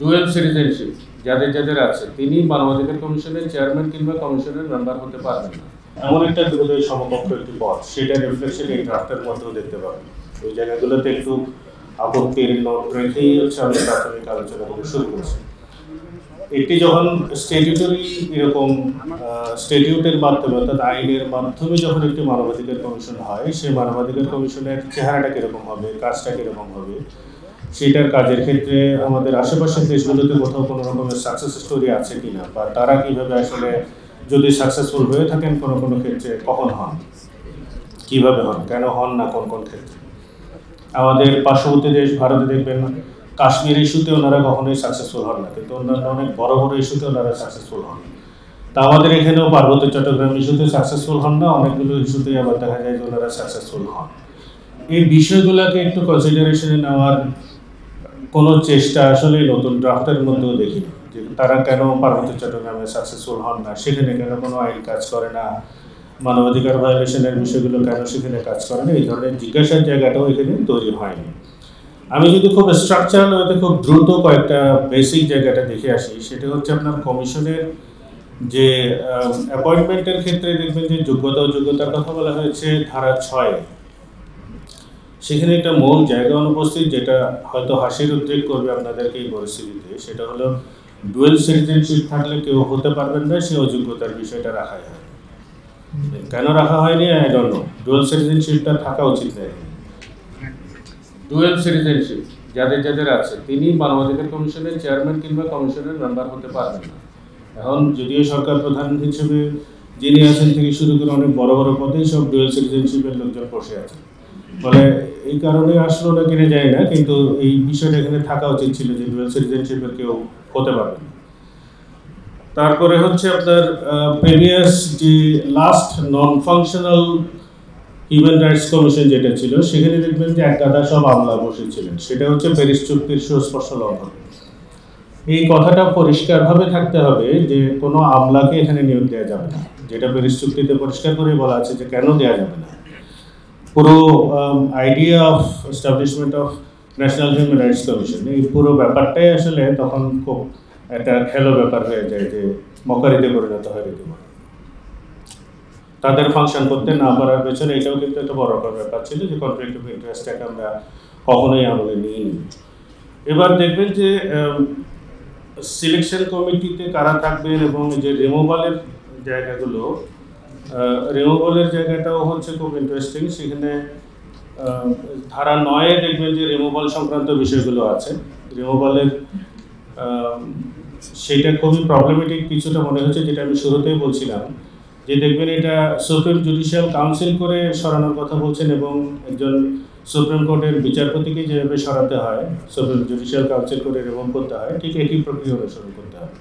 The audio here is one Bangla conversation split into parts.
ডুয়েল সিটিজেনশিপ যাদের যাদের আছে তিনি মানবাধিকার কমিশনের চেয়ারম্যান কিংবা কমিশনের মেম্বার হতে পারবেন না। এমন একটা বিরোধী সমকক্ষ একটি পদ, সেটা রিফ্লেকশন এই ড্রাফটের মধ্যেও দেখতে পাবেন। ওই জায়গাগুলোতে একটু আপত্তির নোট রেখেই হচ্ছে আমি প্রাথমিক আলোচনাগুলো শুরু করছি। এটি যখন স্ট্যাটিউটরি এরকম স্ট্যাটিউটের মাধ্যমে অর্থাৎ আইনের মাধ্যমে যখন একটি মানবাধিকার কমিশন হয়, সেই মানবাধিকার কমিশনের চেহারাটা কীরকম হবে, কাজটা কীরকম হবে, সেটার কাজের ক্ষেত্রে আমাদের আশেপাশের দেশগুলোতে কোথাও কোনো রকমের সাকসেস স্টোরি আছে কিনা, বা তারা কীভাবে আসলে যদি সাকসেসফুল হয়ে থাকেন কোনো কোনো ক্ষেত্রে কখন হন, কীভাবে হন, কেন হন না, কোন কোন ক্ষেত্রে। আমাদের পার্শ্ববর্তী দেশ ভারতে দেখবেন কাশ্মীর ইস্যুতে ওনারা কখনোই সাকসেসফুল হন না, কিন্তু অন্যান্য অনেক বড় বড় ইস্যুতে ওনারা সাকসেসফুল হন। তা আমাদের এখানেও পার্বত্য চট্টগ্রাম ইস্যুতে সাকসেসফুল হন না, অনেকগুলো ইস্যুতেই আবার দেখা যায় যে ওনারা সাকসেসফুল হন। এই বিষয়গুলোকে একটু কনসিডারেশনে নেওয়ার কোনো চেষ্টা আসলে নতুন ড্রাফটের মধ্যেও দেখি, যে তারা কেন পার্বত্য চট্টগ্রামে সাকসেসফুল হন না, সেখানে কেন কোনো আইন কাজ করে না, মানবাধিকার ভায়োলেশনের বিষয়গুলো কেন সেখানে কাজ করে না, এই ধরনের জিজ্ঞাসার জায়গাটাও এখানে তৈরি হয়নি। আমি যদি খুব স্ট্রাকচারাল হতে খুব দ্রুত কয়েকটা বেসিক জায়গাটা দেখে আসি, সেটা হচ্ছে আপনার কমিশনের যে অ্যাপয়েন্টমেন্টের ক্ষেত্রে দেখবেন যে যোগ্যতা ও যোগ্যতার কথা বলা হয়েছে ধারা 6। সেখানে একটা মূল জায়গা অনুপস্থিত, যেটা হয়তো হাসির উদ্রেক করবে আপনাদেরকে এই পরিস্থিতিতে, সেটা হলো ডুয়েল সিটিজেনশিপ থাকলে কেউ হতে পারবেন না, সে অযোগ্যতার বিষয়টা রাখা হয়। কেন রাখা হয়নি আই ডোন্ট নো। ডুয়েল সিটিজেনশিপটা থাকা উচিত নয়। ডুয়েল সিটিজেনশিপ যাদের যাদের আছে তিনি মানবাধিকার কমিশনের চেয়ারম্যান কিংবা কমিশনের মেম্বার হতে পারবেন না। এখন যদিও সরকার প্রধান হিসেবে যিনি আছেন থেকে শুরু করে অনেক বড় বড় পদেই সব ডুয়েল সিটিজেনশিপের লোকজন বসে আছেন, ফলে এই কারণে আসলো না কিনে যায় না, কিন্তু এই বিষয়টা এখানে থাকা উচিত ছিল যে ডুয়েল সিটিজেনশিপের কেউ হতে পারবে না। তারপরে হচ্ছে আপনার প্রিভিয়াস যে last non functional human rights commission যেটা ছিল, সেখানে দেখবেন যে এক গাদা সব আমলা বসেছিলেন, সেটা হচ্ছে প্যারিস চুক্তির সুস্পষ্ট লঙ্ঘন। এই কথাটা পরিষ্কারভাবে থাকতে হবে যে কোনো আমলাকে এখানে নিয়োগ দেওয়া যাবে না, যেটা প্যারিস চুক্তিতে পরিষ্কার করে বলা আছে যে কেন দেওয়া যাবে না। পুরো idea of establishment of national human rights commission, এই পুরো ব্যাপারটাই আসলে তখন খুব একটা খেলো ব্যাপার হয়ে যায়, যে মকারিতে পরিণত হয় রীতিমতো। তাদের ফাংশন করতে না পারার পেছনে এটাও কিন্তু একটা বড় ব্যাপার ছিল, যে কনফ্লিক্ট অফ ইন্টারেস্টটাকে আমরা কখনোই আমলে নিইনি। এবার দেখবেন যে সিলেকশন কমিটিতে কারা থাকবেন এবং যে রিমুভালের জায়গাগুলো, রিমুভালের জায়গাটাও হচ্ছে খুব ইন্টারেস্টিং। সেখানে ধারা 9 দেখবেন যে রিমুভাল সংক্রান্ত বিষয়গুলো আছে। রিমুভালের সেটা খুবই প্রবলেমেটিক কিছুটা মনে হচ্ছে, যেটা আমি শুরুতেই বলছিলাম, যে দেখবেন এটা সুপ্রিম জুডিশিয়াল কাউন্সিল করে সরানোর কথা বলছেন, এবং একজন সুপ্রিম কোর্টের বিচারপতিকে যেভাবে সরাতে হয়, সুপ্রিম জুডিশিয়াল কাউন্সিল করে রিমুভ করতে হয়, ঠিক একই প্রক্রিয়া অনুসরণ করতে হয়।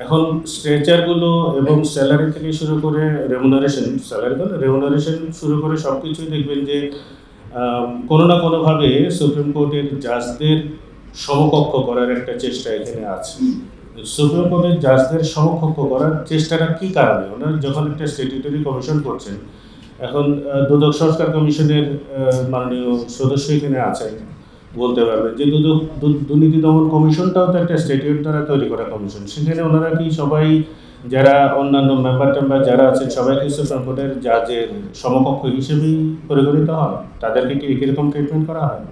এখন স্ট্রেচারগুলো এবং স্যালারি থেকে শুরু করে রেমুনারেশন, রেমুনারেশন শুরু করে সব কিছুই দেখবেন যে কোনো না কোনোভাবে সুপ্রিম কোর্টের জাজদের সমকক্ষ করার একটা চেষ্টা এখানে আছে। সুপ্রিম কোর্টের জাজদের সমকক্ষ করার চেষ্টাটা কী কারণে? ওনারা যখন একটা স্ট্যাটিউটরি কমিশন করছেন, এখন দুদক সংস্কার কমিশনের মাননীয় সদস্য এখানে আছেন, বলতে পারবেন যে দুর্নীতি দমন কমিশনটাও তো একটা স্ট্যাটিউট দ্বারা তৈরি করা কমিশন। সেখানে ওনারা কি সবাই, যারা অন্যান্য মেম্বার টেম্বার যারা আছেন, সবাইকে সুপ্রিম কোর্টের জাজের সমকক্ষ হিসেবেই পরিগণিত হয়? তাদেরকে কি একই রকম ট্রিটমেন্ট করা হয়?